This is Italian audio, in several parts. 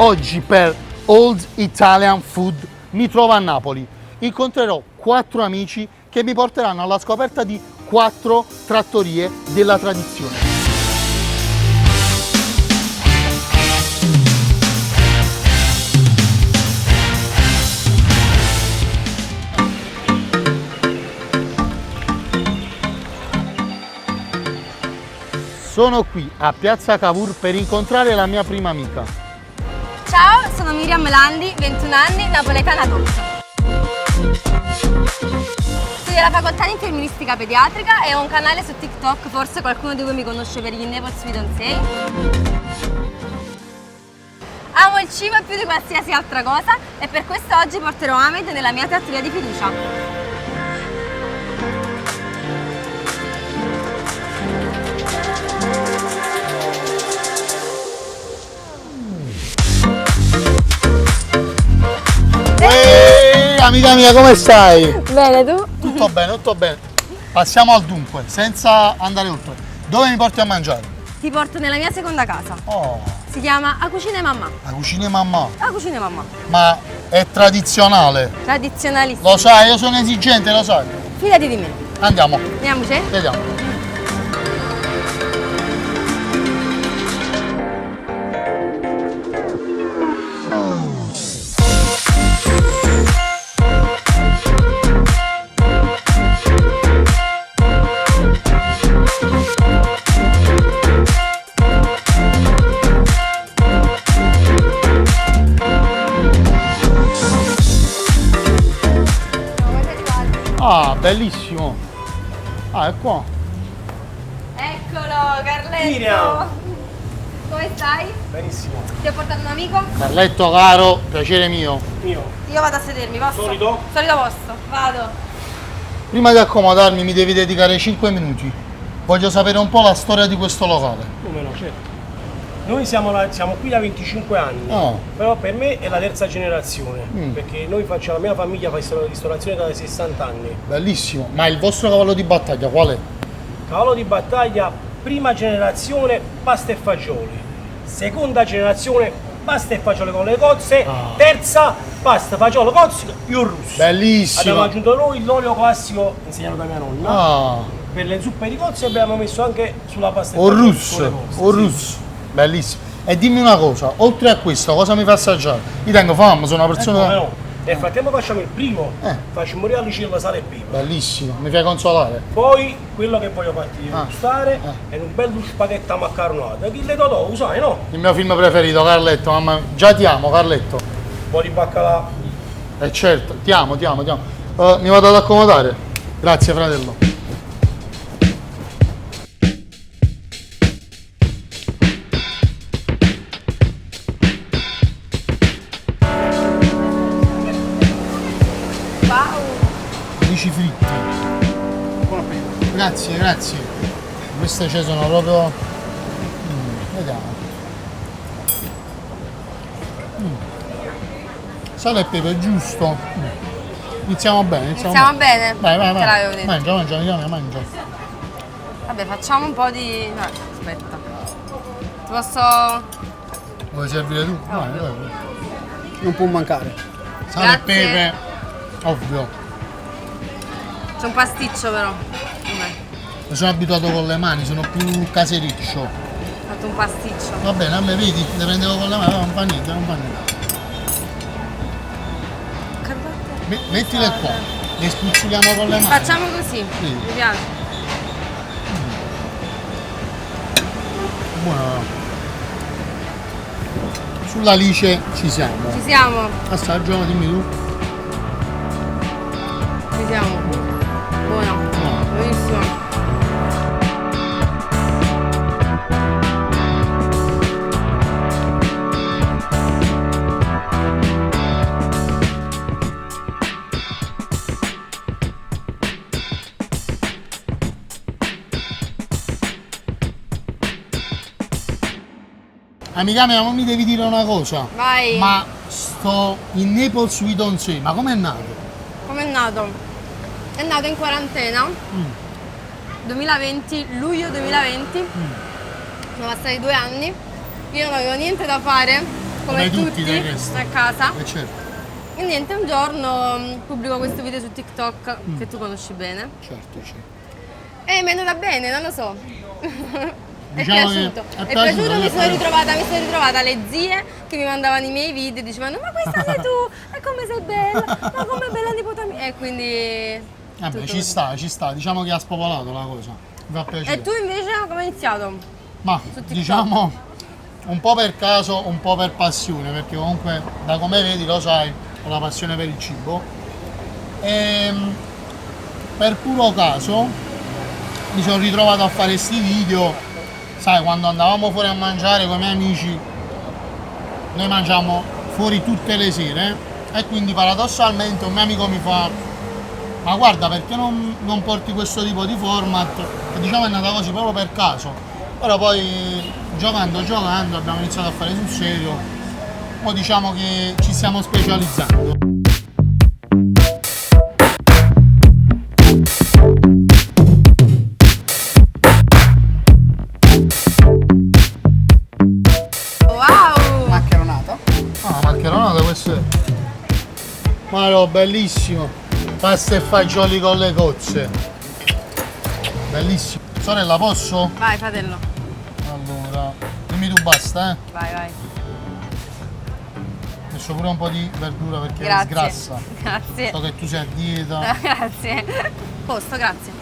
Oggi per Old Italian Food mi trovo a Napoli. Incontrerò 4 amici che mi porteranno alla scoperta di 4 trattorie della tradizione. Sono qui a Piazza Cavour per incontrare la mia prima amica. Ciao, sono Miriam Landi, 21 anni, napoletana dolce. Studio alla facoltà di infermieristica pediatrica e ho un canale su TikTok, forse qualcuno di voi mi conosce per gli Naples Fiancé. Amo il cibo più di qualsiasi altra cosa e per questo oggi porterò Ahmed nella mia trattoria di fiducia. Amica mia, come stai? Bene, tu? Tutto bene, tutto bene. Passiamo al dunque, senza andare oltre. Dove mi porti a mangiare? Ti porto nella mia seconda casa. Oh, Si chiama A Cucina Mamma. la cucina di mamma. A Cucina Mamma. Ma è tradizionale. Tradizionalissima. Lo sai, io sono esigente, lo sai. Fidati di me. Andiamo, Andiamoci? vediamo. Ah, bellissimo. Ah, è qua. Eccolo, Carletto! Miriam! Come stai? Benissimo. Ti ho portato un amico? Carletto caro, piacere mio. Mio. Io vado a sedermi, posso? Solito? Solito posto, vado. Prima di accomodarmi mi devi dedicare 5 minuti. Voglio sapere un po' la storia di questo locale. Come no, certo. Noi siamo qui da 25 anni, Oh. però per me è la terza generazione, perché noi facciamo, la mia famiglia fa ristorazione da 60 anni. Bellissimo. Ma il vostro cavallo di battaglia qual è? Cavallo di battaglia, prima generazione, pasta e fagioli. Seconda generazione, pasta e fagioli con le cozze. Terza, pasta, fagiolo, cozze, io russo. Bellissimo. Abbiamo aggiunto noi l'olio classico insegnato da mia nonna. Ah, Per le zuppe di cozze abbiamo messo anche sulla pasta e o fagioli con le russo, cozze, o sì. russo. Bellissimo. E dimmi una cosa, oltre a questo, cosa mi fa assaggiare? Io tengo fame, sono una persona... Come no? Nel frattempo facciamo il primo, Eh. facciamo morire alla sale e pepe. Bellissimo, mi fai consolare. Poi quello che voglio farti Ah. gustare è un bello spaghetto maccaronato. Chi le do, lo sai, no? Il mio film preferito, Carletto, mamma mia. Già ti amo, Carletto. Un po' di baccalà. Certo, ti amo, ti amo, ti amo. Mi vado ad accomodare. Grazie, fratello. Wow! Amici fritti. Buon appetito. Grazie, grazie. Queste ci sono proprio... vediamo. Sale e pepe, giusto. Iniziamo bene, Iniziamo bene? Vai, vai, Te l'avevo vai. detto. Mangia, mangia, mangia, mangia. Vabbè, facciamo un po' di... No, aspetta. Ti posso... Vuoi servire tu? Vai, vai, vai. Non può mancare. Sale e Grazie. pepe, ovvio. C'è un pasticcio però. Vabbè, Io sono abituato con le mani, sono più casericcio. ho fatto un pasticcio. Va bene, a me vedi, le prendevo con le mani, non fa niente, non fa niente. Mettile qua, le spuzzichiamo con le mani. Facciamo così, Sì. mi piace. Buono. Sull'alice ci siamo. Ci siamo, Assaggio, dimmi tu. ci siamo. Buono, No. buonissimo. Amica mia, non mi devi dire una cosa. Vai. Ma sto in Naples Fiancé, ma com'è nato? Com'è nato? È nato in quarantena. 2020, luglio 2020. Sono passati 2 anni. Io non avevo niente da fare come tutti tutti del resto. a casa. Certo, E niente, un giorno pubblico questo video su TikTok che tu conosci bene. certo, certo. E mi è andata bene, non lo so. È Diciamo che piaciuto. è È piaciuto, piaciuto, gli mi è sono ritrovata le zie che mi mandavano i miei video e dicevano ma questa sei tu, e come sei bella, ma come è bella nipote mia. E quindi... Vabbè, tutto ci così. sta, diciamo che ha spopolato la cosa. Mi fa piacere. E tu invece come hai iniziato? Ma TikTok? diciamo un po' per caso, un po' per passione, perché comunque da come vedi lo sai, ho la passione per il cibo. E per puro caso mi sono ritrovato a fare questi video. Sai, quando andavamo fuori a mangiare con i miei amici, noi mangiamo fuori tutte le sere e quindi paradossalmente un mio amico mi fa ma guarda perché non porti questo tipo di format? E diciamo è nata così proprio per caso. Però poi giocando abbiamo iniziato a fare sul serio. Ora diciamo che ci stiamo specializzando. Wow! Maccheronata. Ah, maccheronata questo è. Ma no, bellissimo. Pasta e fagioli con le cozze. Bellissimo. Sorella, posso? Vai fratello, Allora, dimmi tu basta, vai. Ho messo pure un po' di verdura perché Grazie. sgrassa. Grazie. So che tu sei a dieta. Grazie. Posto, grazie.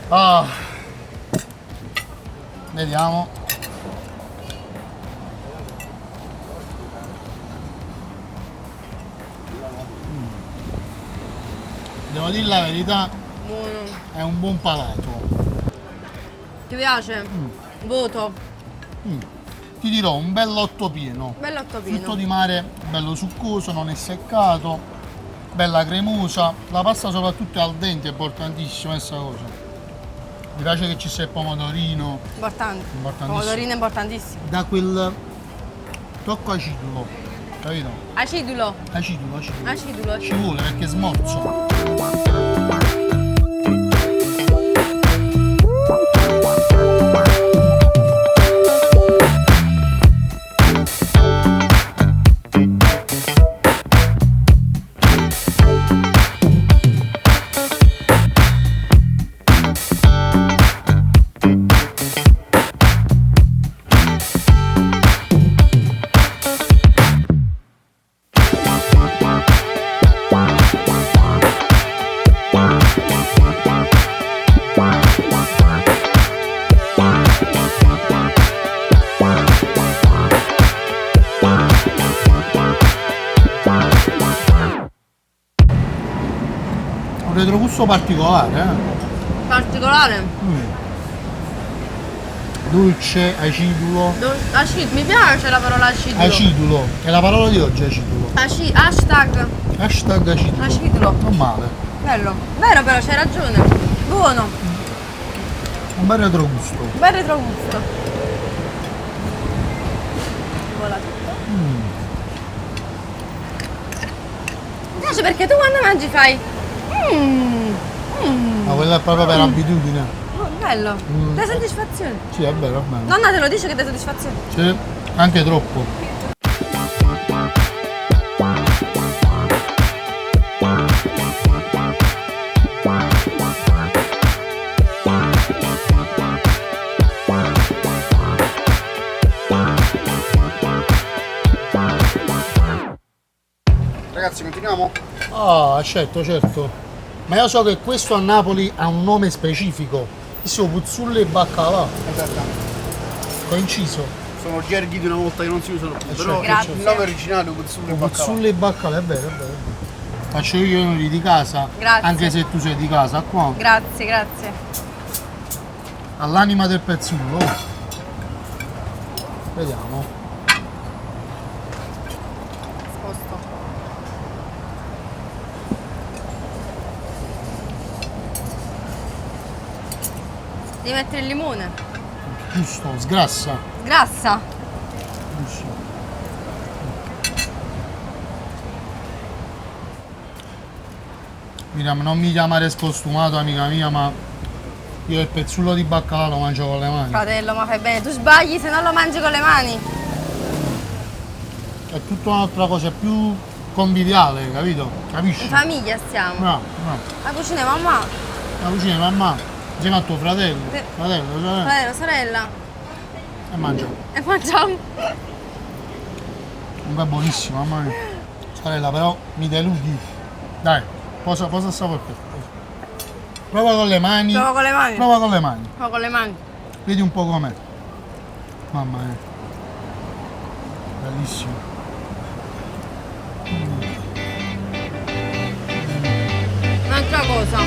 Ah. Vediamo. Devo dire la verità, Buono. è un buon palato. Ti piace? Voto. Ti dirò un bell'otto pieno. Bello Frutto ottopino. di mare bello succoso, non è seccato, bella cremosa. La pasta soprattutto è al dente, è importantissima questa cosa. Mi piace che ci sia il pomodorino, Importante. Importantissimo. Pomodorino importantissimo. da quel tocco acidulo, capito? Acidulo. Acidulo. Acidulo. Ci vuole perché smorzo. Un retrogusto particolare, Particolare. Dolce, acidulo. Mi piace la parola acidulo. Acidulo, è la parola di oggi, acidulo. Hashtag Hashtag acidulo. acidulo. Non male, Bello. Vero però, c'hai ragione. Buono. un bel retrogusto. Bel retrogusto. Vola tutto. Mi piace perché tu quando mangi fai. Ma quella è proprio per abitudine. Oh, bello. Dai soddisfazione. Sì, è vero, è vero. Nonna te lo dice che dai soddisfazione. Sì, anche troppo. Ragazzi, continuiamo? Ah, certo. Ma io so che questo a Napoli ha un nome specifico. Questo Puzzulle e Baccalà. Esattamente. Coinciso. Sono gerghi di una volta che non si usano più. Però Grazie. il nome originale è Puzzulle Baccalà. Puzzulle e Baccalà, è vero, è vero. Faccio io gli onori di casa. Grazie. Anche se tu sei di casa qua. Grazie. All'anima del pezzullo. Vediamo. Sposto. Devi mettere il limone. Giusto, sgrassa. Grassa. Giusto. Miriam, non mi chiamare scostumato, amica mia, ma Io il pezzullo di baccalà lo mangio con le mani. Fratello, ma fai bene, tu sbagli se non lo mangi con le mani. È tutta un'altra cosa, è più conviviale, capito? Capisci? In famiglia stiamo. No, no. La cucina di mamma, La cucina di mamma, insieme a tuo fratello. Sì. Fratello, sorella. fratello, sorella. E mangiamo. E mangiamo. Comunque è buonissimo, mamma mia. Sorella, però mi deludi. Dai, posa sapore per te. Prova con le mani. Provo con le mani. Prova con le mani. Provo con le mani. Vedi un po' com'è. Mamma mia. Bellissimo. Un'altra cosa.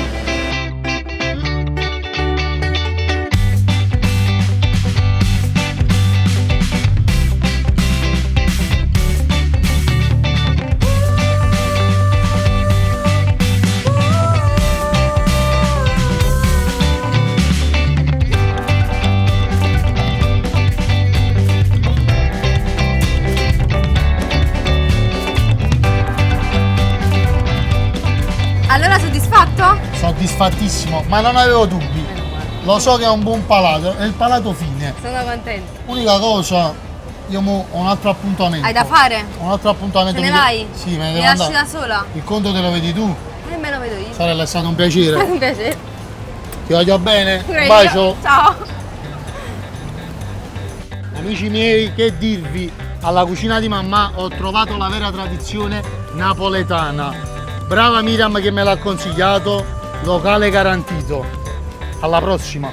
Allora soddisfatto? Soddisfattissimo, ma non avevo dubbi. Lo so che ha un buon palato, è il palato fine. Sono contenta. Unica cosa, io mo ho un altro appuntamento. Hai da fare? Ho un altro appuntamento. Te ne mi de- vai? Sì, me ne Mi devo lasci andare. da sola? Il conto te lo vedi tu. E me lo vedo io. Sorella, è stato un È piacere. un piacere. Ti voglio bene. Pure Un io. bacio. Ciao. Amici miei, che dirvi? Alla cucina di mamma ho trovato la vera tradizione napoletana. Brava Miriam che me l'ha consigliato, locale garantito. Alla prossima!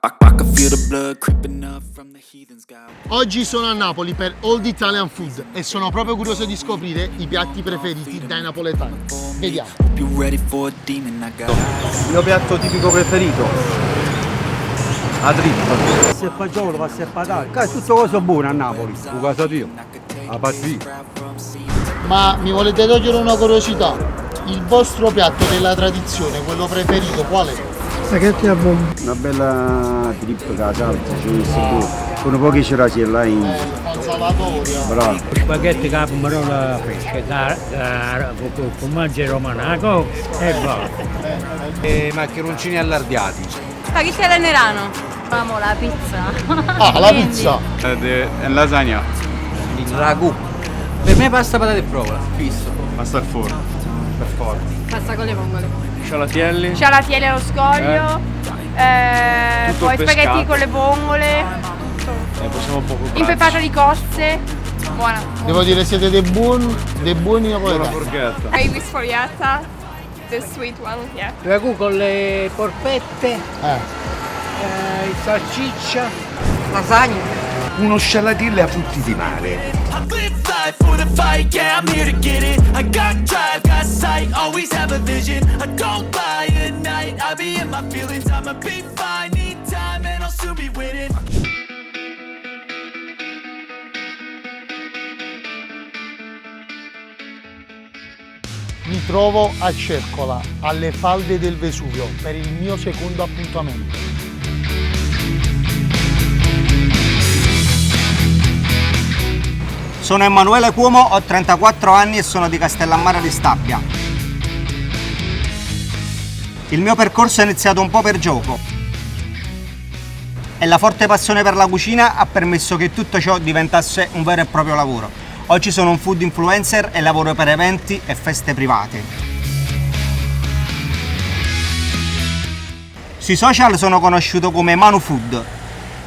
I can feel the blood creeping up from the heathens, God. Oggi sono a Napoli per Old Italian Food e sono proprio curioso di scoprire i piatti preferiti dai napoletani. Vediamo. Hope you ready for a demon I got. Il mio piatto tipico preferito. La trippa. Pasta e fagiolo, pasta e patate, è tutto cosa buono a Napoli, a casa tua, a partita. Ma mi volete togliere una curiosità? Il vostro piatto della tradizione, quello preferito, qual è? Una bella trippa che la salsa, ci messo con pochi cerasiella in. Il consolatorio. Bravo. Spaghetti con la pomarola fresca, con formaggio romanaco e buono. Maccheroncini allargati. Spaghetti alla Nerano. Amo la pizza. Ah, la pizza! Lasagna. Il ragù. Per me pasta patate e provola, fisso. Pasta al forno. Per forza. Pasta con le vongole. Cialatielli. Cialatielli allo scoglio, poi spaghetti pescato. con le vongole, Possiamo poco impeppata di cozze, buona. Devo dire siete dei buoni napoletani. forchetta. Gravy sfogliata, the sweet one, yeah. Ragù con le porpette, Eh. il salsiccia. Lasagna. Uno scialatiello a frutti di mare. I live life for the fight, yeah, I'm here to get it. I got drive, got sight, always have a vision. I don't lie at night, I be in my feelings. I'ma be fine, need time, and I'll soon be winning. Mi trovo a Cercola, alle falde del Vesuvio, per il mio secondo appuntamento. Sono Emanuele Cuomo, ho 34 anni e sono di Castellammare di Stabia. Il mio percorso è iniziato un po' per gioco e la forte passione per la cucina ha permesso che tutto ciò diventasse un vero e proprio lavoro. Oggi sono un food influencer e lavoro per eventi e feste private. Sui social sono conosciuto come Manu Food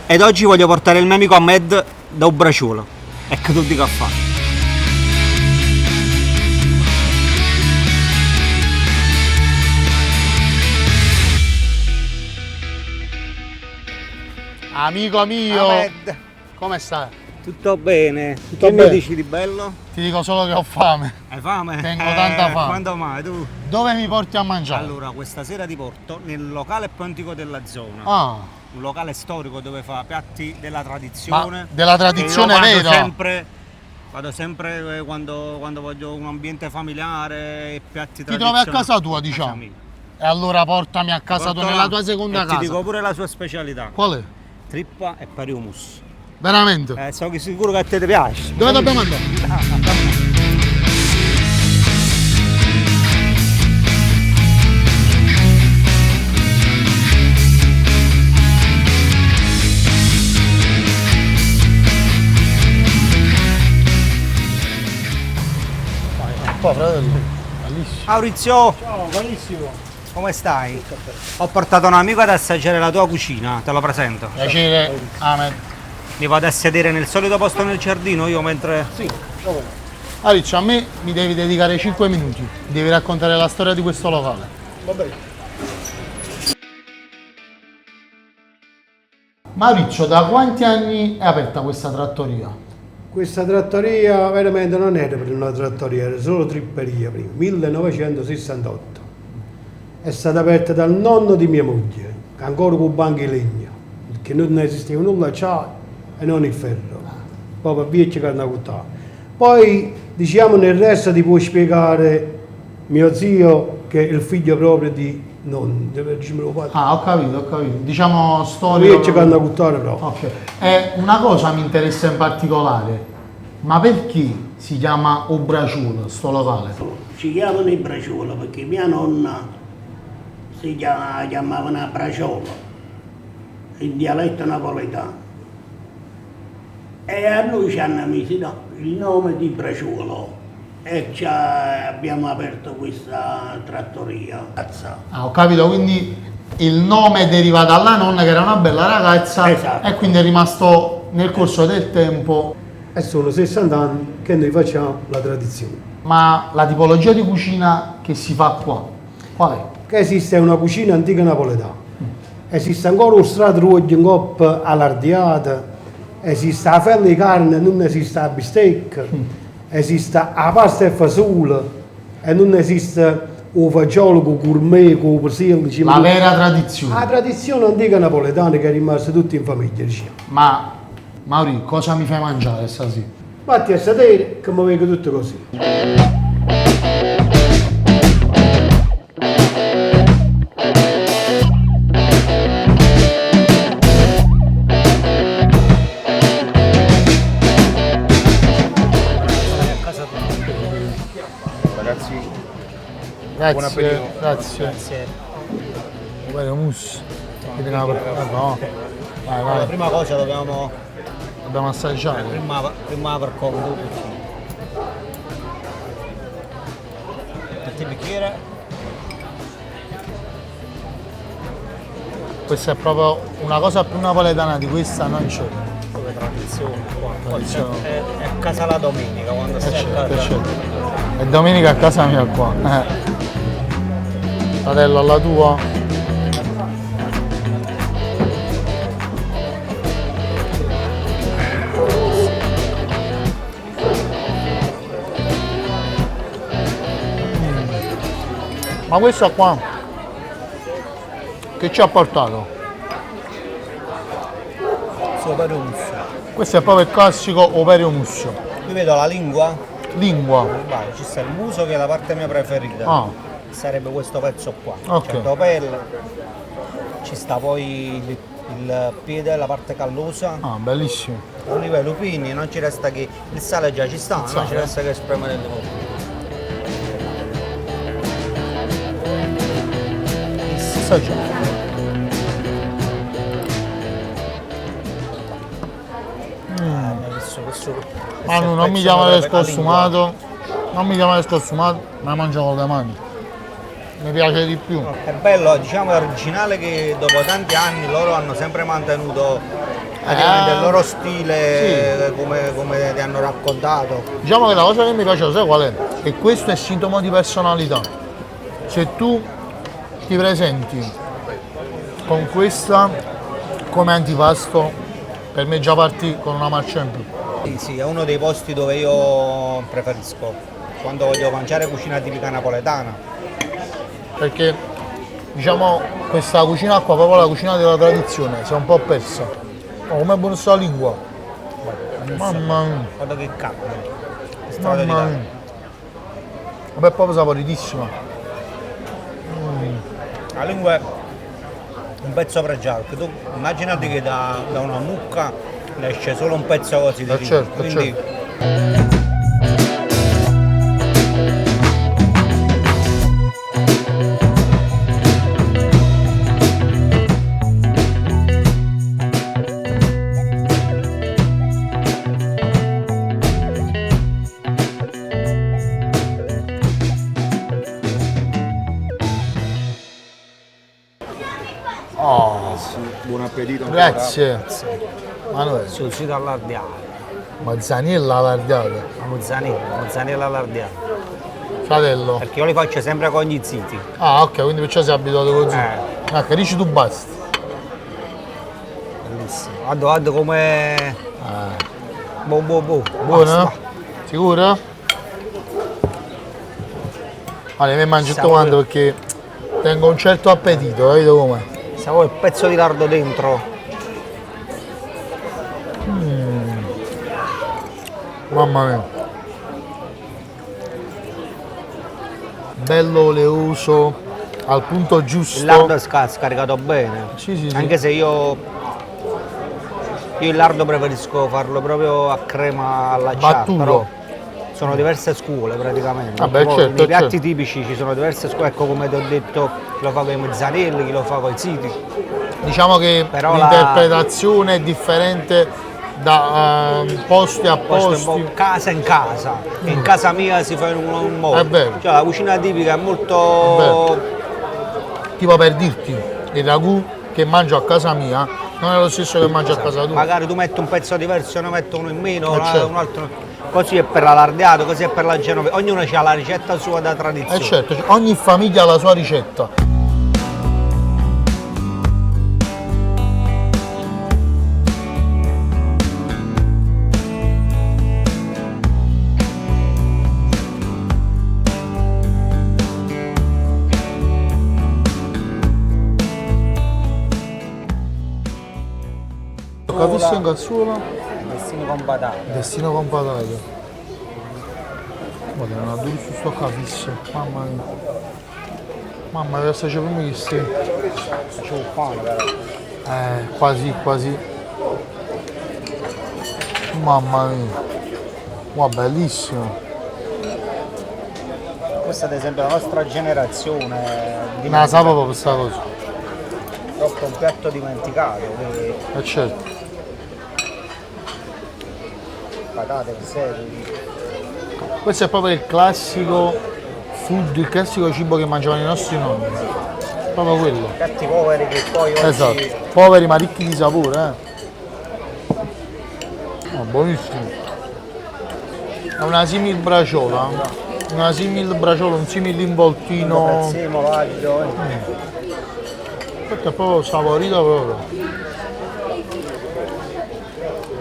ed oggi voglio portare il mio amico Ahmed da Ubraciolo. E che tu dica a fare? Amico mio, Ahmed, come stai? tutto bene? Tutto Che bene. mi dici di bello? Ti dico solo che ho fame. Hai fame? Tengo tanta fame. Quando mai tu? Dove mi porti a mangiare? Allora, questa sera ti porto nel locale più antico della zona. Ah, Un locale storico dove fa piatti della tradizione. ma della tradizione E io vera? Vado sempre quando voglio un ambiente familiare e piatti Ti trovi a tradizionali. casa tua, A diciamo. casa mia. E allora portami a casa tua, Porto nella là tua seconda e casa. Ti dico pure la sua specialità. Qual è? Trippa e pari hummus. Veramente? Sono sicuro che a te ti piace. Dove dobbiamo andare? Qua, fratello. Bellissimo. Maurizio, Ciao, carissimo. come stai? Ho portato un amico ad assaggiare la tua cucina, te lo presento. Piacere, Ahmed. Mi vado a sedere nel solito posto nel giardino io mentre... Sì, dove? Maurizio, a me mi devi dedicare 5 minuti. Devi raccontare la storia di questo locale. Va bene. Maurizio, da quanti anni è aperta questa trattoria? Questa trattoria veramente non era per una trattoria, era solo tripperia prima, 1968. È stata aperta dal nonno di mia moglie, ancora con banchi di legno, perché non esisteva nulla acciaio e non il ferro, proprio vecchio che hanno buttato. Poi, diciamo, nel resto ti può spiegare mio zio, che è il figlio proprio di nonno, Ah, ho capito. Diciamo storia. vecchio che hanno buttato proprio. Ok. Una cosa mi interessa in particolare, ma perché si chiama Obraciuolo, sto locale? Si chiamano i Braciolo perché mia nonna chiamavano Braciolo, in dialetto napoletano. E a noi ci hanno messo il nome di Braciolo e abbiamo aperto questa trattoria. Ah, ho capito, quindi il nome deriva dalla nonna che era una bella ragazza. Esatto. E quindi è rimasto nel corso del tempo. E sono 60 anni che noi facciamo la tradizione. Ma la tipologia di cucina che si fa qua, qual è? Che esiste una cucina antica napoletana, esiste ancora un strato roglio in coppa allardiata, esiste la fella di carne e non esiste la bistecca, esiste la pasta e fasola e non esiste un fagiolo con gourmet, con persili. La vera tradizione. La tradizione antica napoletana che è rimasta tutta in famiglia, diciamo. Ma Mauri, cosa mi fai mangiare stasera? Vatti a sedere che mi vedo tutto così. Ragazzi, Grazie, buon appetito. grazie. Guarda, mousse. No. Vai. La prima cosa dobbiamo assaggiare. prima per conto. Metti il bicchiere. Questa è proprio una cosa più napoletana di questa non c'è. Come tradizione. Tradizione. È a casa la domenica quando stai a casa. E domenica a casa mia qua. Fratello, alla tua. Ma questo qua che ci ha portato? Operio musso. Questo è proprio il classico operio musso. Qui vedo la lingua. Lingua. Vai, ci sta il muso che è la parte mia preferita. Ah. Sarebbe questo pezzo qua. Ok. Certo pelle. Ci sta poi il piede, la parte callosa. Ah, bellissimo. Olive e lupini, non ci resta che il sale già ci sta, non ci resta che spremere il limone. Manu, non mi chiamare scostumato, ma mangio con le mani. Mi piace di più. È bello, diciamo, è originale che dopo tanti anni loro hanno sempre mantenuto praticamente il loro stile, sì, come ti hanno raccontato. Diciamo che la cosa che mi piace, sai qual è? Che questo è sintomo di personalità. Se tu ti presenti con questa come antipasto, per me già parti con una marcia in più. Sì, è uno dei posti dove io preferisco quando voglio mangiare cucina tipica napoletana. Perché diciamo questa cucina qua, proprio la cucina della tradizione, si è un po' persa. Oh, com'è buona sta lingua! Mamma mia! Guarda che carne! Mamma mia! Vabbè, è proprio saporitissima. La lingua è un pezzo pregiato, perché tu immaginati che da una mucca ne esce solo un pezzo così di certo, quindi Buon appetito. Grazie. Manuel. sul sito allardiato. Mazzanella allargata. Mozzanella allardiata. Fratello. Perché io li faccio sempre con gli ziti. Ah, ok, quindi perciò sei abituato così. Ecco, dici tu basta. Bellissimo. Guarda come... Buono? Buono? Sicuro? Allora, mi mangio tutto quanto perché tengo un certo appetito, capito come? Se vuoi il pezzo di lardo dentro. Mamma mia. Bello oleoso, al punto giusto. Il lardo è scaricato bene. Sì. Anche se io il lardo preferisco farlo proprio a crema alla battuto. Sono diverse scuole praticamente. Vabbè, certo, nei piatti certo. tipici ci sono diverse scuole, ecco come ti ho detto, chi lo fa con i mezzanelli, chi lo fa con i siti. Diciamo che Però l'interpretazione è differente da posti a posti. Casa in casa. In casa mia si fa in un modo. È vero. Cioè la cucina tipica è molto... Tipo per dirti, il ragù che mangio a casa mia non è lo stesso che mangio a casa tua. Magari tu metti un pezzo diverso, io ne metto uno in meno, certo. un altro. Così è per l'allargato, così è per la genovese. Ognuno ha la ricetta sua da tradizione. Certo, ogni famiglia ha la sua ricetta. Capisci in cassola? Destino con patate. Destino con patate. Guarda, non adoro su sto capisco. Mamma mia. Mamma mia, adesso c'è prima che sì. C'è un pane però. Quasi. Mamma mia. Guarda, bellissimo. Questa ad esempio è la nostra generazione. Non la sa proprio questa cosa. Troppo un piatto dimenticato. Quindi... certo. Patate, seri. Questo è proprio il classico food, il classico cibo che mangiavano i nostri nonni. Proprio quello. Piatti poveri che poi oggi... Esatto, poveri ma ricchi di sapore, buonissimo. È una simil braciola, un simil involtino. Prezzemolo, aglio. Questo è proprio saporito proprio.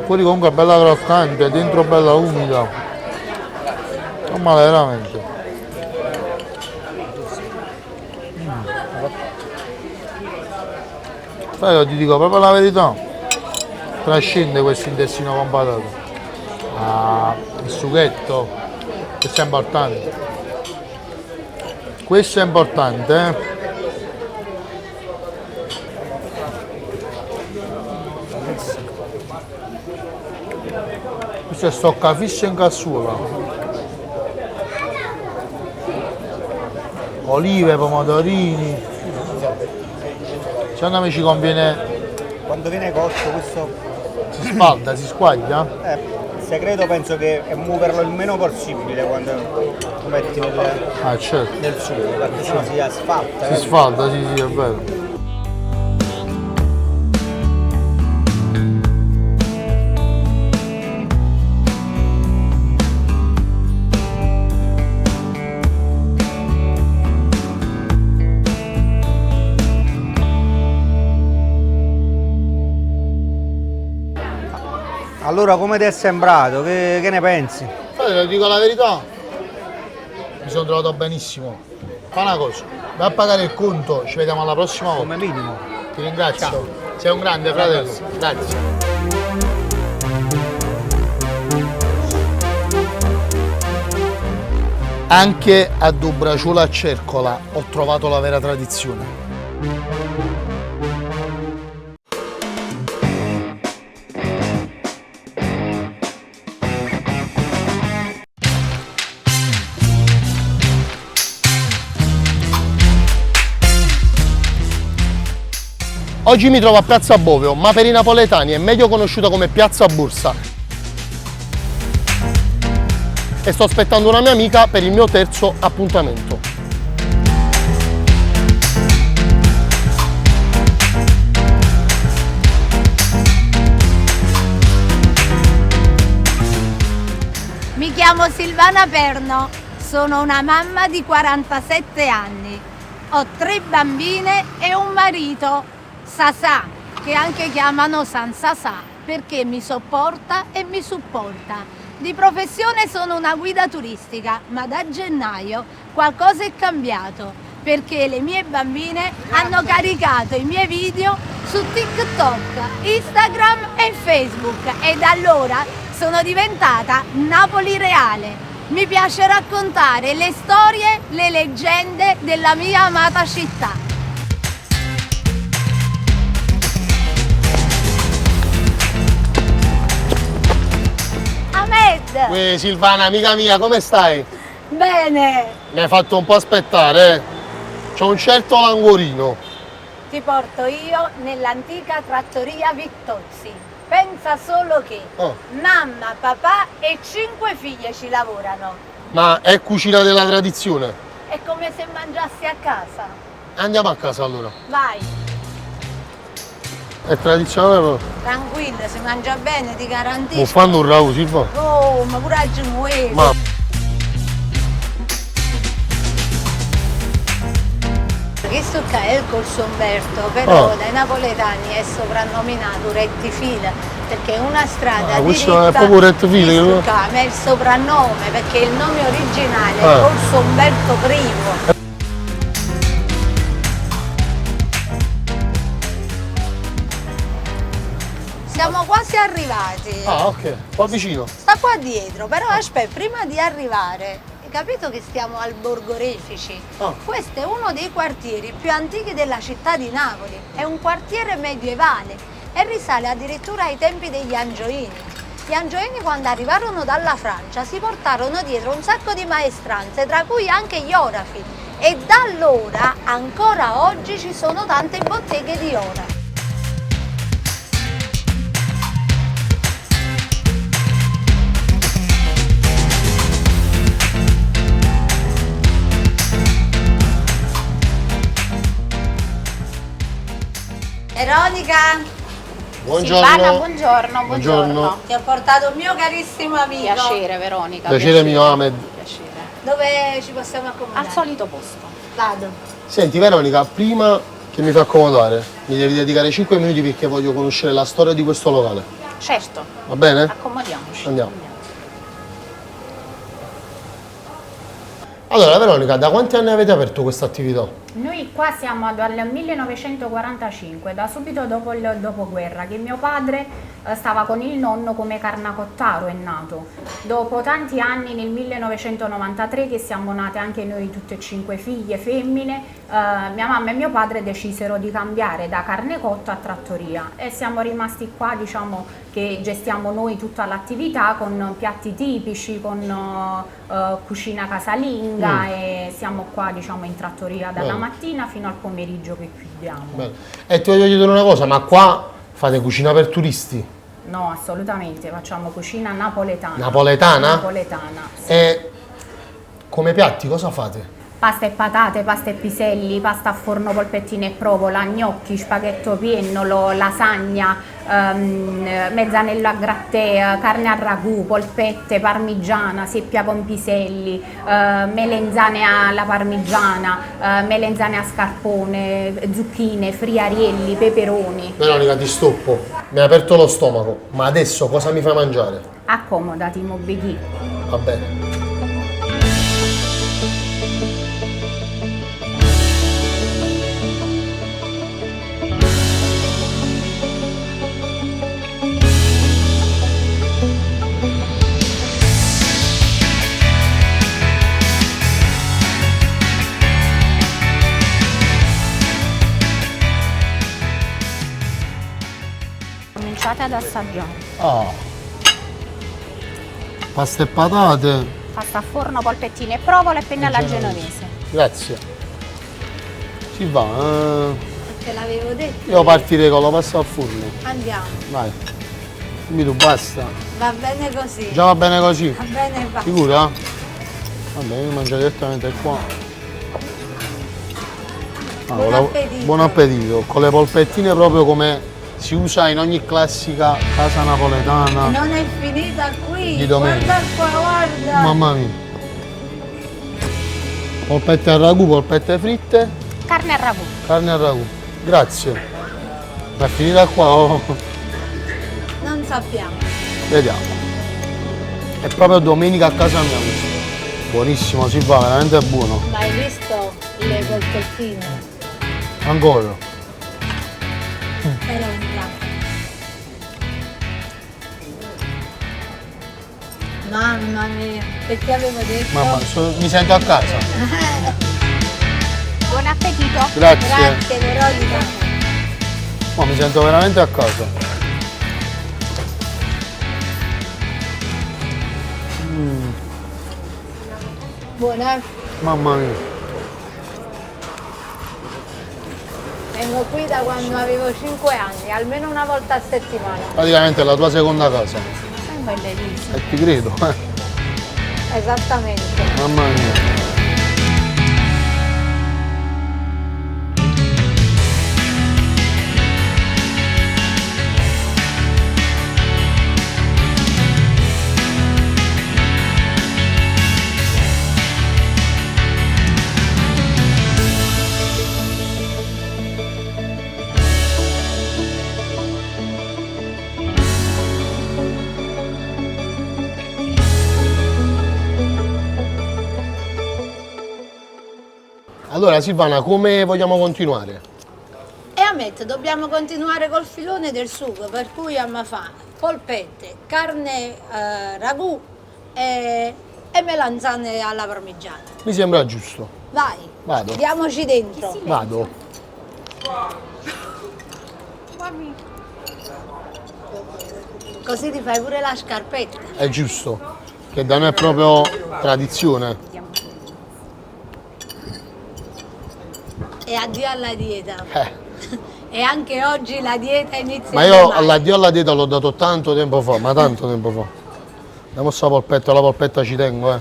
Fuori comunque è bella croccante, dentro bella umida. Non male veramente. Sai, io ti dico proprio la verità. Trascende questo intestino con patate. Il sughetto. Questo è importante. Questo è importante, Questo è stoccafisso in cassuola. Olive, pomodorini. Secondo me ci conviene. Quando viene cotto questo si spalda, si squaglia? Il segreto penso che è muoverlo il meno possibile quando lo metti certo. nel sugo, perché sennò si asfalta. Si sfalda, sì, è vero. Allora, come ti è sembrato? Che ne pensi? Ti dico la verità, mi sono trovato benissimo. Fa una cosa, vai a pagare il conto, ci vediamo alla prossima volta. Come minimo. Ti ringrazio. Ciao. Sei un grande fratello. Grazie. Anche a Dobraciola a Cercola ho trovato la vera tradizione. Oggi mi trovo a Piazza Bovio, ma per i napoletani è meglio conosciuta come Piazza Bursa. E sto aspettando una mia amica per il mio terzo appuntamento. Mi chiamo Silvana Perno, sono una mamma di 47 anni. Ho 3 bambine e un marito, Sasà, che anche chiamano San Sasà, perché mi sopporta e mi supporta. Di professione sono una guida turistica, ma da gennaio qualcosa è cambiato, perché le mie bambine hanno caricato i miei video su TikTok, Instagram e Facebook e da allora sono diventata Napoli reale. Mi piace raccontare le storie, le leggende della mia amata città. Ahmed! Silvana, amica mia, come stai? Bene! Mi hai fatto un po' aspettare, C'ho un certo languorino. Ti porto io nell'antica trattoria Vittozzi. Pensa solo che mamma, papà e 5 figlie ci lavorano. Ma è cucina della tradizione? È come se mangiassi a casa. Andiamo a casa allora. Vai. È tradizionale? Tranquilla, si mangia bene, ti garantisco. Non fanno un ragù, Silva? Oh, ma pure a genuese. Ma... Questo qua è il Corso Umberto, però dai napoletani è soprannominato rettifila, perché è una strada questo diritta. è proprio rettifila? Questo qua è il soprannome, perché il nome originale è Corso Umberto I. Siamo quasi arrivati. Ah, ok, un po' vicino. Sta qua dietro, però aspetta, prima di arrivare, hai capito che stiamo al Borgo Refici? Questo è uno dei quartieri più antichi della città di Napoli, è un quartiere medievale e risale addirittura ai tempi degli Angioini. Gli Angioini quando arrivarono dalla Francia si portarono dietro un sacco di maestranze, tra cui anche gli orafi, e da allora ancora oggi ci sono tante botteghe di ora. Veronica! Buongiorno! Silvana, buongiorno, Buongiorno. Ti ho portato il mio carissimo amico. Piacere, Veronica. Piacere mio, Ahmed. Piacere. Dove ci possiamo accomodare? Al solito posto. Vado. Senti Veronica, prima che mi fai accomodare, mi devi dedicare 5 minuti perché voglio conoscere la storia di questo locale. Certo. Va bene? Accomodiamoci. Andiamo. Allora Veronica, da quanti anni avete aperto questa attività? Noi qua siamo dal 1945, da subito dopo il dopoguerra, che mio padre stava con il nonno come carnacottaro, è nato. Dopo tanti anni, nel 1993, che siamo nate anche noi tutte e 5 figlie femmine, mia mamma e mio padre decisero di cambiare da carne cotta a trattoria e siamo rimasti qua, diciamo che gestiamo noi tutta l'attività con piatti tipici, con cucina casalinga e siamo qua, diciamo, in trattoria dalla mattina fino al pomeriggio che chiudiamo. Bene. E ti voglio chiedere una cosa, ma qua fate cucina per turisti? No, assolutamente, facciamo cucina napoletana. Napoletana? Napoletana, sì. E come piatti cosa fate? Pasta e patate, pasta e piselli, pasta a forno, polpettine e provola, gnocchi, spaghetto piennolo, lasagna, mezzanello a grattè, carne a ragù, polpette, parmigiana, seppia con piselli, melenzane alla parmigiana, melenzane a scarpone, zucchine, friarielli, peperoni. Veronica, ti stoppo. Mi hai aperto lo stomaco, ma adesso cosa mi fai mangiare? Accomodati, Mobighi. Va bene. Cominciate ad assaggiare. Pasta e patate. Pasta a forno, polpettine e provola e penne alla genovese. Grazie. Si va. Te l'avevo detto. Io partirei con la pasta al forno. Andiamo. Vai. Dimmi tu, basta. Va bene così. Già va bene così? Va bene, va. Sicura? Vabbè, io mangio direttamente qua. Buon appetito. Buon appetito. Con le polpettine proprio come si usa in ogni classica casa napoletana. Non è finita qui. Di domenica. Guarda qua, guarda. Mamma mia. Polpette al ragù, polpette fritte, Carne a ragù. carne al ragù. Grazie. Ma è finita qua o... Non sappiamo. Vediamo. È proprio domenica a casa mia questo. Buonissimo, si fa, veramente buono. Ma hai visto le polpettine? Ancora. Era un piatto. Mamma mia, perché avevo detto? Mamma, mi sento a casa. Buon appetito. Grazie. Grazie Veronica. Ma mi sento veramente a casa. Buona. Mamma mia. Vengo qui da quando avevo 5 anni, almeno una volta a settimana. Praticamente è la tua seconda casa. È bellissimo. E ti credo. Esattamente. Mamma mia. Allora Silvana, come vogliamo continuare? E ammetto, dobbiamo continuare col filone del sugo, per cui amma fa polpette, carne ragù e melanzane alla parmigiana. Mi sembra giusto. Vai, Vado. diamoci dentro. Vado. Così ti fai pure la scarpetta. È giusto. Che da noi è proprio tradizione. E addio alla dieta. E anche oggi la dieta inizia. Ma io all'addio alla dieta l'ho dato tanto tempo fa, ma tanto tempo fa. Andiamo sta polpetta, la polpetta ci tengo,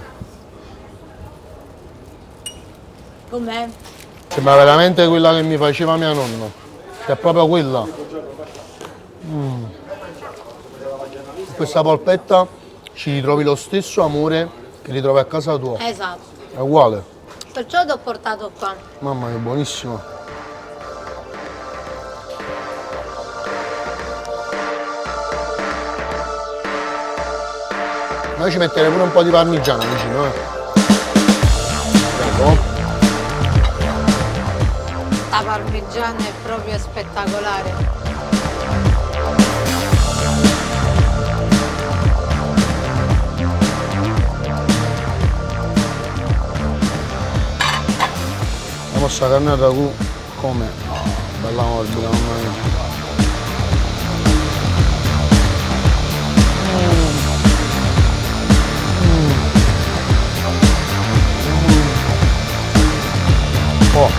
Com'è? Sembra veramente quella che mi faceva mia nonna. Che è proprio quella. Questa polpetta ci ritrovi lo stesso amore che ritrovi a casa tua. Esatto. È uguale. Perciò ti ho portato qua. Mamma mia, buonissimo. Noi ci metteremo pure un po' di parmigiano vicino, Prego. La parmigiana è proprio spettacolare. La nostra carne al ragù come? Bella morbida, mamma mia. Oh.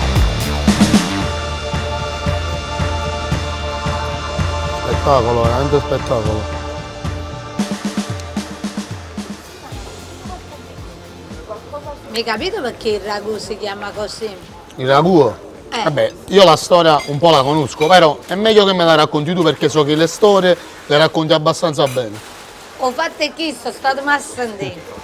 Spettacolo, veramente spettacolo. Mi hai capito perché il ragù si chiama così? Il ragù? Vabbè, io la storia un po' la conosco, però è meglio che me la racconti tu perché so che le storie le racconti abbastanza bene. Ho fatto chi sto stato a sentire.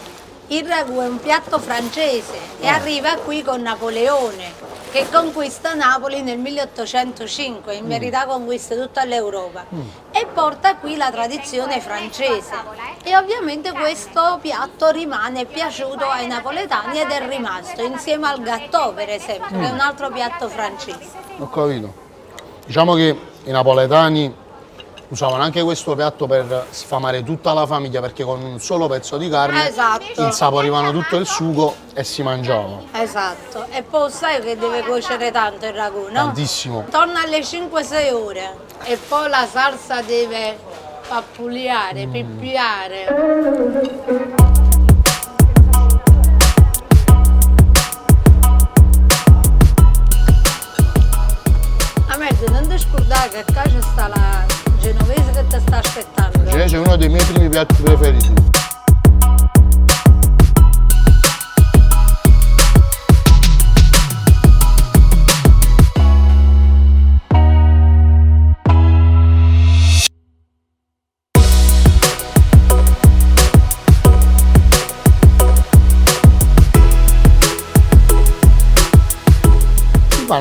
Il ragù è un piatto francese e arriva qui con Napoleone che conquista Napoli nel 1805, in verità conquista tutta l'Europa e porta qui la tradizione francese e ovviamente questo piatto rimane piaciuto ai napoletani ed è rimasto insieme al gâteau per esempio, che è un altro piatto francese. Ho capito. Diciamo che i napoletani usavano anche questo piatto per sfamare tutta la famiglia perché con un solo pezzo di carne insaporivano tutto il sugo e si mangiava. Esatto, e poi sai che deve cuocere tanto il ragù, no? Tantissimo. Torna alle 5-6 ore e poi la salsa deve pappuliare, pippiare. A me Dai che qua ci sta la genovese che ti sta aspettando. La genovese è uno dei miei primi piatti preferiti.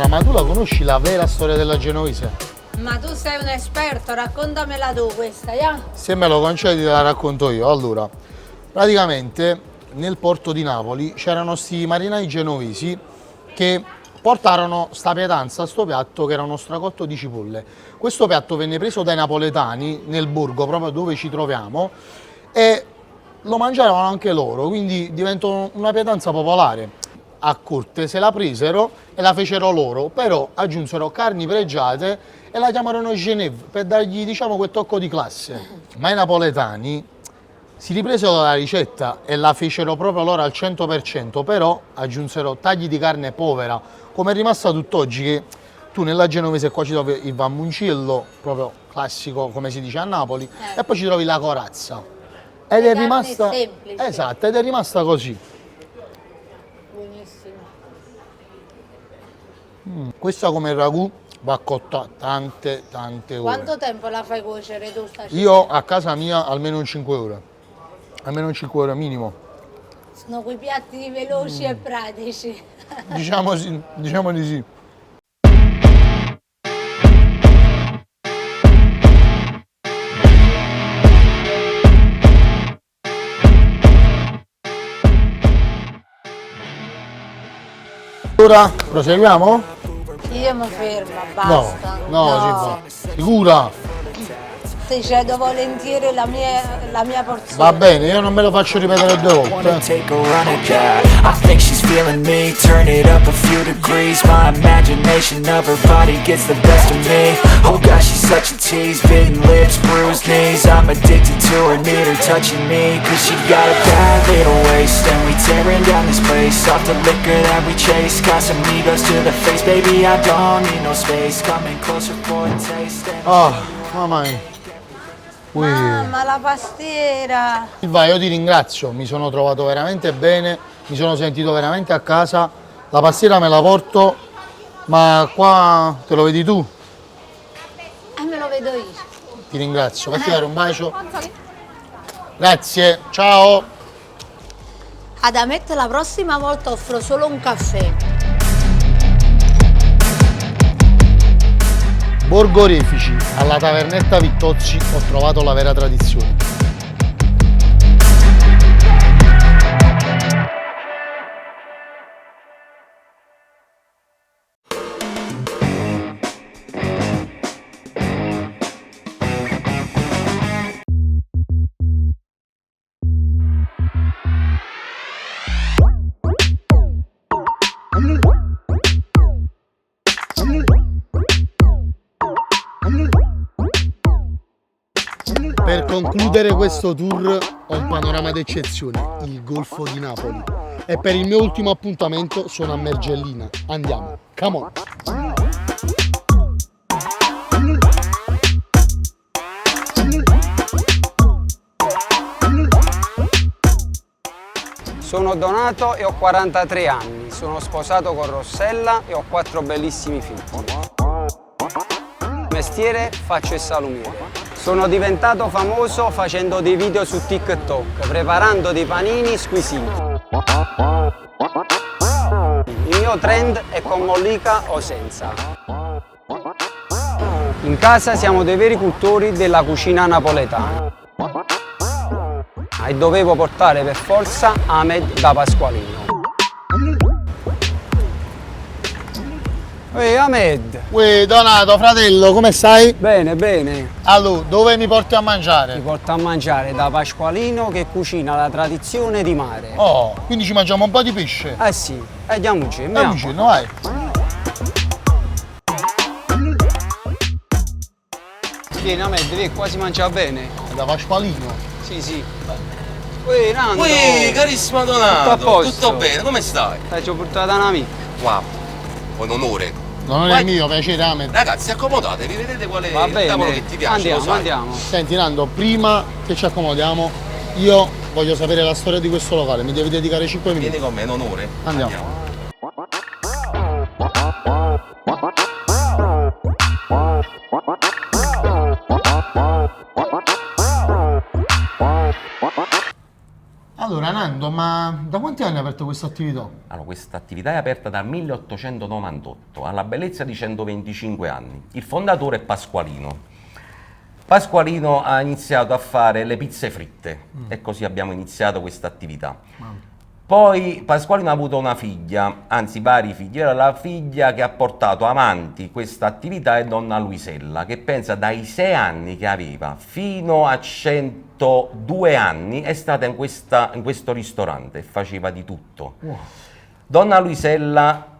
Ma tu la conosci la vera storia della genovese? Ma tu sei un esperto, raccontamela tu questa, ya? Se me lo concedi te la racconto io. Allora, praticamente nel porto di Napoli c'erano sti marinai genovesi che portarono sta pietanza, sto piatto che era uno stracotto di cipolle. Questo piatto venne preso dai napoletani nel borgo, proprio dove ci troviamo, e lo mangiavano anche loro, quindi diventò una pietanza popolare. A corte se la presero e la fecero loro, però aggiunsero carni pregiate e la chiamarono Genève per dargli, diciamo, quel tocco di classe. Ma i napoletani si ripresero la ricetta e la fecero proprio loro al 100%, però aggiunsero tagli di carne povera, come è rimasta tutt'oggi, che tu nella genovese qua ci trovi il vammuncillo, proprio classico come si dice a Napoli, e poi ci trovi la corazza. Ed è rimasta, esatto, ed è rimasta così. Questa come ragù va cotta tante ore. Quanto tempo la fai cuocere tu sta città? Io a casa mia almeno 5 ore. Almeno 5 ore minimo. Sono quei piatti veloci e pratici. Diciamo di sì. Ora proseguiamo? Io mi fermo, basta. No. Sicura? Ti cedo volentieri la mia porzione. Va bene, io non me lo faccio ripetere 2 volte. I think she's feeling me, turn it up a few degrees. My imagination of her body gets the best of me. Oh gosh, she's such a tease, bitten lips, bruised knees. I'm addicted to her, need her touching me. Cause she got a bad little waist, and we tearing down this place. Off the liquor that we chase, got some egos to the face. Baby, I don't need no space, coming closer for a taste. Mamma mia. Mamma, la pastiera! Silva, io ti ringrazio, mi sono trovato veramente bene, mi sono sentito veramente a casa. La pastiera me la porto, ma qua te lo vedi tu? Me lo vedo io. Ti ringrazio, fatti dare un bacio. Grazie, ciao! Ad Amette la prossima volta offro solo un caffè. Borgo Refici, alla tavernetta Vittozzi ho trovato la vera tradizione. Per concludere questo tour ho un panorama d'eccezione, il Golfo di Napoli. E per il mio ultimo appuntamento sono a Mergellina. Andiamo, come on! Sono Donato e ho 43 anni, sono sposato con Rossella e ho 4 bellissimi figli. Mestiere faccio il salumiere. Sono diventato famoso facendo dei video su TikTok, preparando dei panini squisiti. Il mio trend è con mollica o senza. In casa siamo dei veri cultori della cucina napoletana. E dovevo portare per forza Ahmed da Pasqualino. Ehi Ahmed! Uè Donato, fratello, come stai? Bene, bene. Allora, dove mi porti a mangiare? Ti porto a mangiare da Pasqualino che cucina la tradizione di mare. Oh, quindi ci mangiamo un po' di pesce? Eh sì, andiamoci, andiamoci, vai! Vieni Ahmed, vedi, qua si mangia bene. Da Pasqualino? Sì, sì. Uè Nando! Uè, carissimo Donato! Tutto a posto? Tutto bene, come stai? Ci ho portato un amico. Wow, un onore. Non è mio, piacere Ahmed. Ragazzi, accomodatevi, vedete qual è Va il bene, tavolo che ti piace. lo sai. andiamo. Senti Nando, prima che ci accomodiamo, io voglio sapere la storia di questo locale, mi devi dedicare 5 minuti. Vieni con me, in onore. Andiamo. Allora Nando, ma da quanti anni hai aperto questa attività? Allora, questa attività è aperta dal 1898, alla bellezza di 125 anni. Il fondatore è Pasqualino. Pasqualino ha iniziato a fare le pizze fritte e così abbiamo iniziato questa attività. Poi Pasqualino ha avuto una figlia, anzi vari figli. Era la figlia che ha portato avanti questa attività è donna Luisella, che pensa dai 6 anni che aveva fino a 102 anni è stata in questo ristorante e faceva di tutto. Donna Luisella,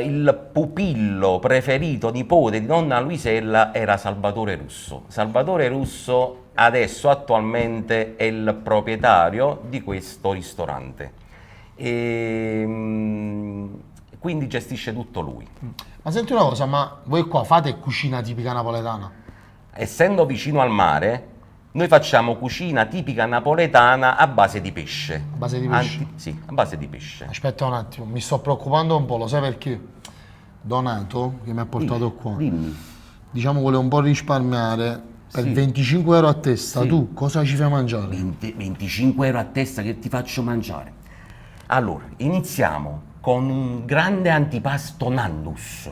il pupillo preferito, nipote di donna Luisella, era Salvatore Russo. Salvatore Russo adesso attualmente è il proprietario di questo ristorante e quindi gestisce tutto lui. Ma senti una cosa, ma voi qua fate cucina tipica napoletana? Essendo vicino al mare, noi facciamo cucina tipica napoletana a base di pesce. A base di pesce? Sì, a base di pesce. Aspetta un attimo, mi sto preoccupando un po', lo sai perché? Donato, che mi ha portato qua, diciamo vuole un po' risparmiare. Per 25 euro a testa, tu cosa ci fai mangiare? 25 euro a testa che ti faccio mangiare? Allora, iniziamo con un grande antipasto Nandus.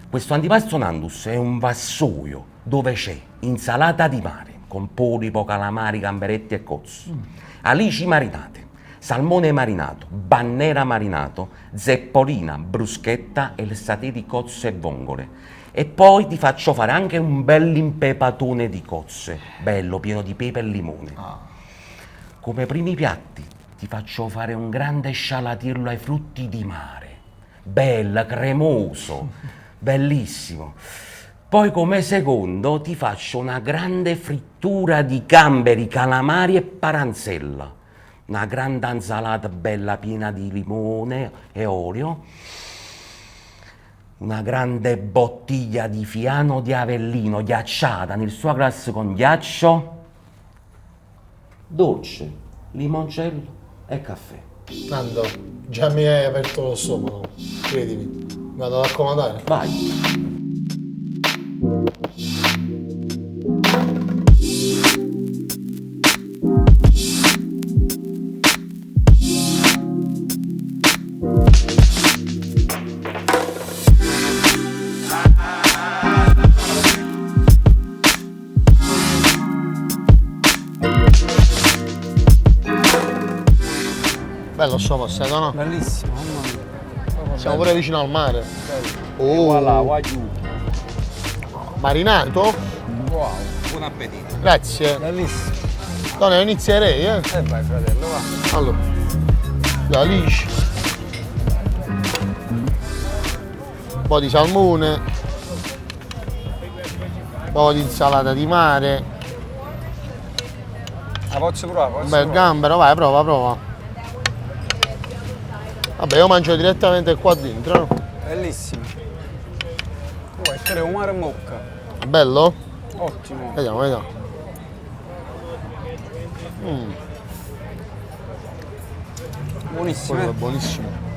Questo antipasto Nandus è un vassoio dove c'è insalata di mare con polipo, calamari, gamberetti e cozzi, alici marinate, salmone marinato, bannera marinato, zeppolina, bruschetta e il satè di cozze e vongole. E poi ti faccio fare anche un bell'impepatone di cozze, bello, pieno di pepe e limone. Come primi piatti ti faccio fare un grande scialatirlo ai frutti di mare, bello, cremoso, bellissimo. Poi come secondo ti faccio una grande frittura di gamberi, calamari e paranzella, una grande insalata bella piena di limone e olio, una grande bottiglia di Fiano di Avellino ghiacciata nel suo glass con ghiaccio, dolce, limoncello e caffè. Nando, già mi hai aperto lo stomaco, credimi. Vado ad accomodare. Vai. Bello sto passato, no? Bellissimo, mamma mia. Siamo pure vicino al mare. Voilà, guagliù. Marinato? Wow. Buon appetito. Grazie. Bellissimo. Donna, io inizierei, eh? Vai fratello, va. Allora, le alici. Un po' di salmone. Un po' di insalata di mare. La posso provare? Un bel gambero, vai, prova. Vabbè, io mangio direttamente qua dentro, no? Bellissimo. Questo è un mare mocca. Bello? Ottimo. Vediamo. Buonissimo. Quello è buonissimo.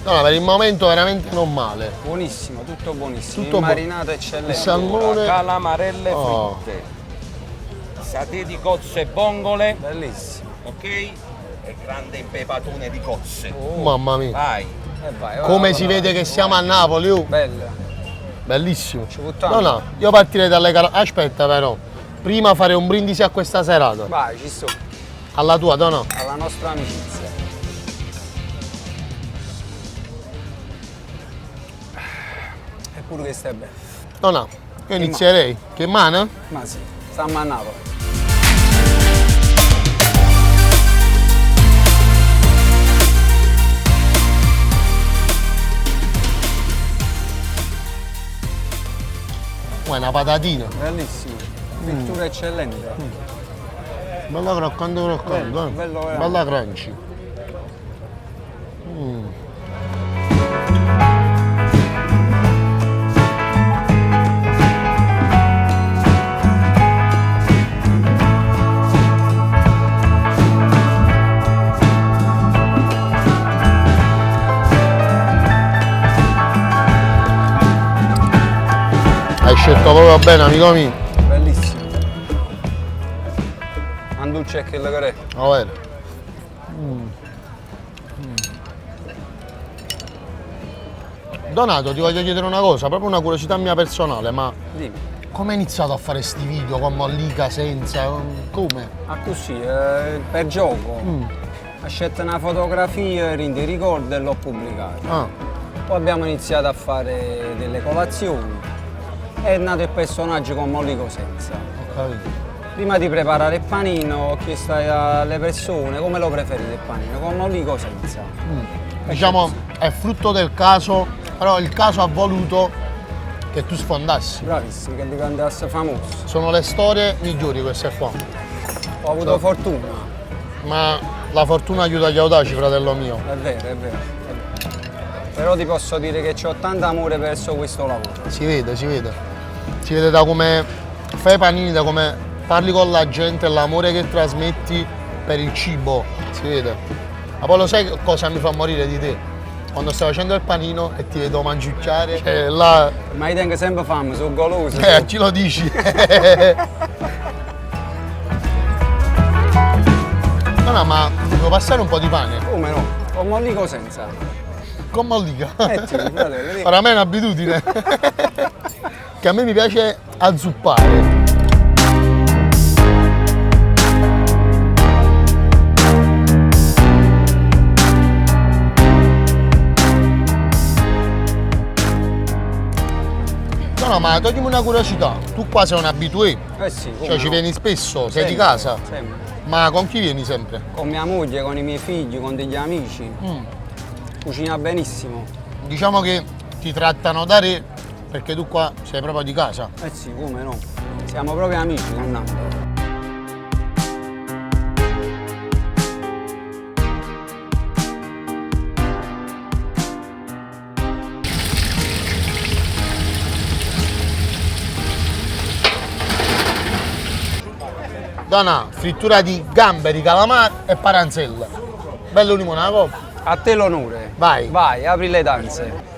No, per il momento veramente non male. Buonissimo, tutto buonissimo. Tutto il marinato eccellente. Il salmone. Calamarelle fritte. Satè di cozze e vongole. Bellissimo. Ok? E grande impepatone di cozze. Mamma mia. Vai. Vai, Come si vede che siamo a Napoli, Bella. Bellissimo. Ci buttiamo. No, io partirei dalle aspetta però. Prima fare un brindisi a questa serata. Vai, ci sto. Alla tua, no? Alla nostra amicizia. pure questo è bello. No, io inizierei. Che mana? Ma sì, sta a Napoli. Una patatina. Bellissimo. Frittura eccellente. Bella croccante. Bello, bello veramente. Bella crunchy. Hai scelto proprio bene, amico mio. Bellissimo. Anduccia e che le care. Va bene. Donato, ti voglio chiedere una cosa, proprio una curiosità mia personale, ma Dimmi. come hai iniziato a fare sti video con mollica, senza? Come? Ah così, per gioco. Ho scelto una fotografia, di ricordo e l'ho pubblicata. Poi abbiamo iniziato a fare delle colazioni. È nato il personaggio con mollico senza. Ho capito. Prima di preparare il panino ho chiesto alle persone come lo preferite il panino, con mollico senza. Diciamo, è frutto del caso, però il caso ha voluto che tu sfondassi. Bravissimo, che diventasse famoso. Sono le storie migliori queste qua. Ho avuto fortuna. Ma la fortuna aiuta gli audaci, fratello mio. È vero, è vero. Però ti posso dire che c'ho tanto amore verso questo lavoro. Si vede. Si vede da come fai i panini, da come parli con la gente, l'amore che trasmetti per il cibo. Si vede. Ma poi lo sai cosa mi fa morire di te? Quando stai facendo il panino e ti vedo mangiucchiare, cioè là... Ma io tengo sempre fame, sono goloso. A chi lo dici? No, ma devo passare un po' di pane. Come no? Con mollico senza. Con mollica? Sì, fratello. Ora a me è un'abitudine. Che a me mi piace azzuppare. No, ma toglimi una curiosità. Tu qua sei un abitué. Sì, come cioè ci no. vieni spesso, sei di Sempre, casa. sempre. Ma con chi vieni sempre? Con mia moglie, con i miei figli, con degli amici. Cucina benissimo. Diciamo che ti trattano da re perché tu qua sei proprio di casa. Sì, come no. Siamo proprio amici con Nando. Dona, frittura di gamberi, calamari e paranzella. Bello limonato. A te l'onore. Vai. Vai, apri le danze.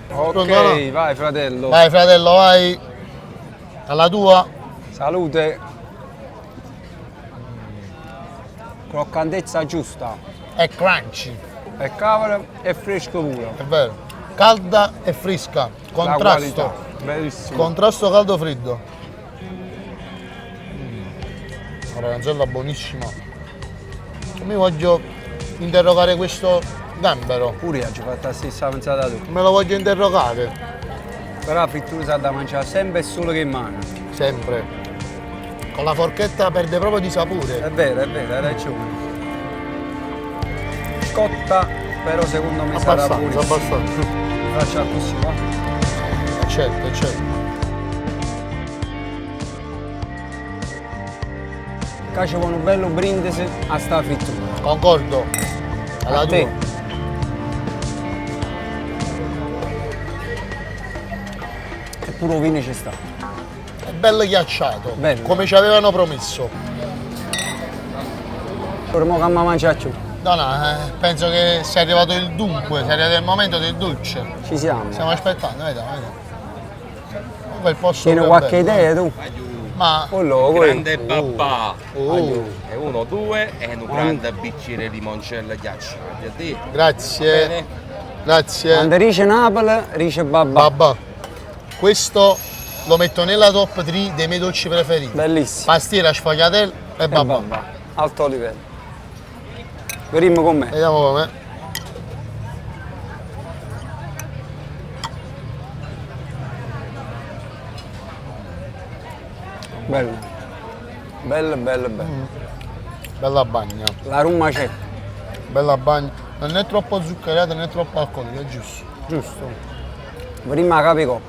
Ok, Pronto? vai fratello. Vai fratello, vai. Alla tua. Salute. Croccantezza giusta. È crunchy. È cavolo e fresco puro. È vero. Calda e fresca. Contrasto. Bellissimo. Contrasto caldo-freddo. La paranzella buonissima. Mi voglio interrogare questo gambero. Pure io ci ho fatto la stessa pensata tu. Me lo voglio interrogare. Però la frittura sa da mangiare sempre e solo che in mano. Sempre. Con la forchetta perde proprio di sapore. È vero, hai ragione. Cotta, però secondo me sarà buonissima. Abbastanza. Faccia così, va? Certo. Qua c'è un bello brindisi a sta frittura. Concordo. Alla A tua. te. E pure vino ci sta. È bello ghiacciato. Bello. Come ci avevano promesso. Ora mo che mi mangiare più. No, penso che sia arrivato il dunque, sia arrivato il momento del dolce. Ci siamo. Stiamo aspettando, vedi. Quel posto Tieni che è qualche bello. idea tu? Ma Grande babà. Oh. E 1, 2 e un grande bicchiere di limoncello ghiaccio. A te. Grazie. Bene. Grazie. Quando dice Napoli, dice babà. Babà. Questo lo metto nella top 3 dei miei dolci preferiti. Bellissimo. Pastiera, sfogliatella e babà. Alto livello. Vediamo con me. Vediamo com'è. Bella. Bella. Bella bagna. La rumma c'è. Bella bagna. Non è troppo zuccherata né troppo alcolica, è giusto. Giusto. Prima capicò.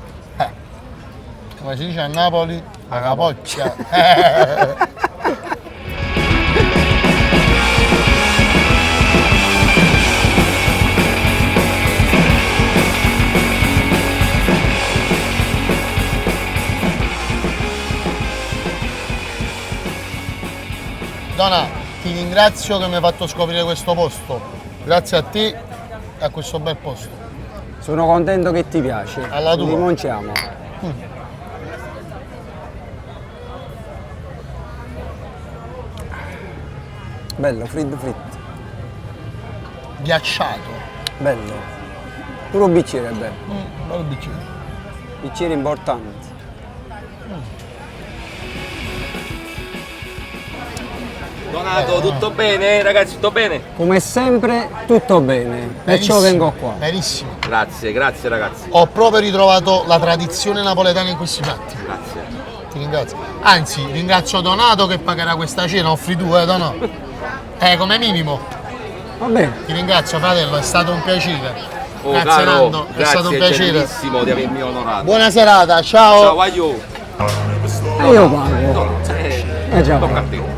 Come si dice a Napoli, a capoccia. Donna, ti ringrazio che mi hai fatto scoprire questo posto. Grazie a te e a questo bel posto. Sono contento che ti piace. Alla tua. Limonciamo. Bello, fritto. Ghiacciato. Bello. Pure un bicchiere è bello. Bello bicchiere. Bicchiere importante. Donato, tutto bene? Ragazzi, tutto bene? Come sempre, tutto bene. Perciò vengo qua. Benissimo. Grazie ragazzi. Ho proprio ritrovato la tradizione napoletana in questi piatti. Grazie. Ti ringrazio. Anzi, ringrazio Donato che pagherà questa cena, offri tu, Donato. Come minimo. Va bene. Ti ringrazio fratello, è stato un piacere. Oh, Grazie caro, Nando, è stato un piacere. Bellissimo di avermi onorato. Buona serata, ciao. Ciao, aio. E io pago. Già. Tocca a te.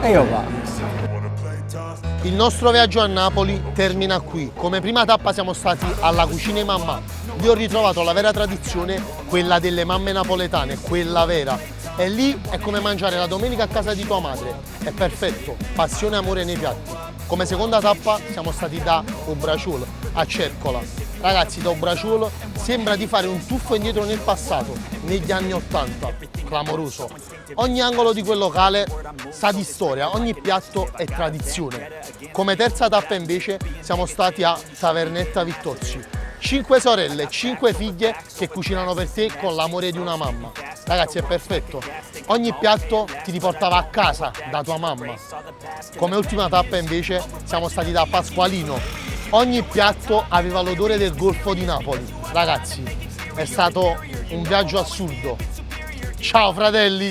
E io pago. Il nostro viaggio a Napoli termina qui. Come prima tappa siamo stati alla Cucina Mamma. Lì ho ritrovato la vera tradizione, quella delle mamme napoletane, quella vera. E lì è come mangiare la domenica a casa di tua madre. È perfetto, passione e amore nei piatti. Come seconda tappa siamo stati da Ubraciolo, a Cercola. Ragazzi, da Ubraciolo sembra di fare un tuffo indietro nel passato, negli anni 80. Clamoroso. Ogni angolo di quel locale sa di storia, ogni piatto è tradizione. Come terza tappa invece siamo stati a Tavernetta Vittozzi. 5 sorelle, 5 figlie che cucinano per te con l'amore di una mamma. Ragazzi, è perfetto. Ogni piatto ti riportava a casa da tua mamma. Come ultima tappa invece siamo stati da Pasqualino. Ogni piatto aveva l'odore del Golfo di Napoli. Ragazzi, è stato un viaggio assurdo. Ciao fratelli!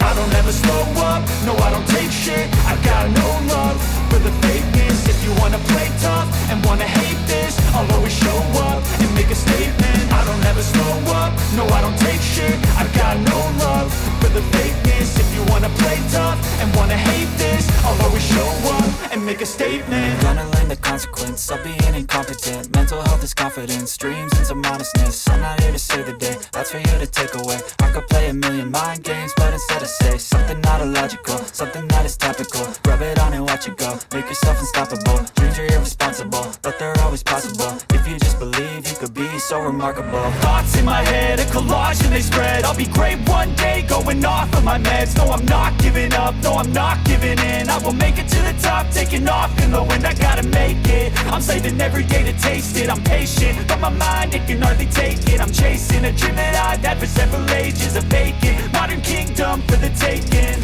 I'll always show up and make a statement. I don't ever slow up, no I don't take shit. I got no love for the fakeness. If you wanna play tough and wanna hate this, I'll always show up and make a statement. Gonna learn the consequence of being incompetent. Mental health is confidence, dreams and some honestness. I'm not here to save the day, that's for you to take away. I could play a million mind games, but instead I say something not illogical, something that is topical. Rub it on and watch it go, make yourself unstoppable. Dreams are irresponsible, but they're always possible. If you just believe, you could be so remarkable. Thoughts in my head, a collage and they spread. I'll be great one day, going off of my meds. No, I'm not giving up, no, I'm not giving in. I will make it to the top, taking off in the wind. I gotta make it, I'm saving every day to taste it. I'm patient, but my mind, it can hardly take it. I'm chasing a dream that I've had for several ages. A vacant, modern kingdom for the taking.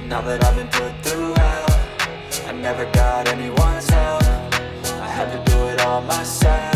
Now that I've been put through hell, I never got anyone's help. I had to do it all myself.